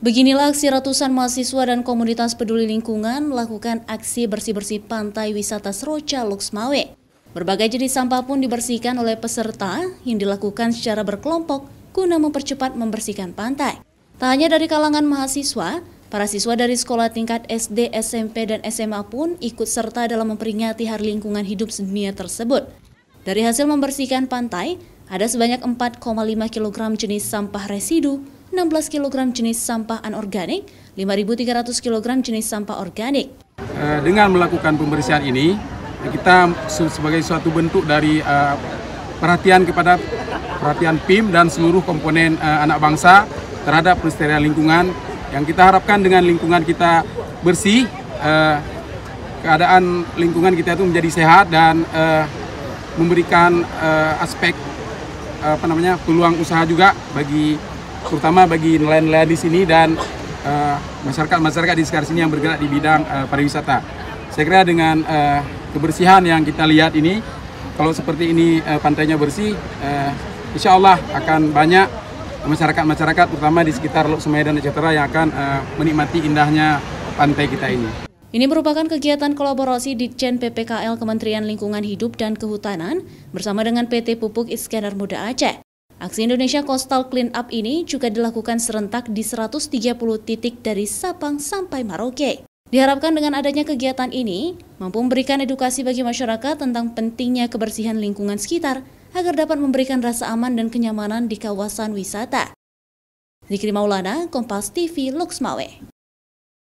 Beginilah aksi ratusan mahasiswa dan komunitas peduli lingkungan melakukan aksi bersih-bersih pantai wisata Seroca Loksmawe. Berbagai jenis sampah pun dibersihkan oleh peserta yang dilakukan secara berkelompok guna mempercepat membersihkan pantai. Tak hanya dari kalangan mahasiswa, para siswa dari sekolah tingkat SD, SMP, dan SMA pun ikut serta dalam memperingati Hari Lingkungan Hidup Sedunia tersebut. Dari hasil membersihkan pantai, ada sebanyak 4,5 kg jenis sampah residu, 16 kg jenis sampah anorganik, 5.300 kg jenis sampah organik. Dengan melakukan pembersihan ini, kita sebagai suatu bentuk dari perhatian PIM dan seluruh komponen anak bangsa terhadap pelestarian lingkungan, yang kita harapkan dengan lingkungan kita bersih, keadaan lingkungan kita itu menjadi sehat dan memberikan aspek peluang usaha juga terutama bagi nelayan-nelayan di sini dan masyarakat di sekitar sini yang bergerak di bidang pariwisata. Saya kira dengan kebersihan yang kita lihat ini, kalau seperti ini pantainya bersih, insya Allah akan banyak masyarakat terutama di sekitar Loksmawe dan etc. yang akan menikmati indahnya pantai kita ini. Ini merupakan kegiatan kolaborasi Ditjen PPKL Kementerian Lingkungan Hidup dan Kehutanan bersama dengan PT Pupuk Iskandar Muda Aceh. Aksi Indonesia Coastal Clean Up ini juga dilakukan serentak di 130 titik dari Sabang sampai Merauke. Diharapkan dengan adanya kegiatan ini, mampu memberikan edukasi bagi masyarakat tentang pentingnya kebersihan lingkungan sekitar agar dapat memberikan rasa aman dan kenyamanan di kawasan wisata. Zikri Maulana, Kompas TV, Loksmawe.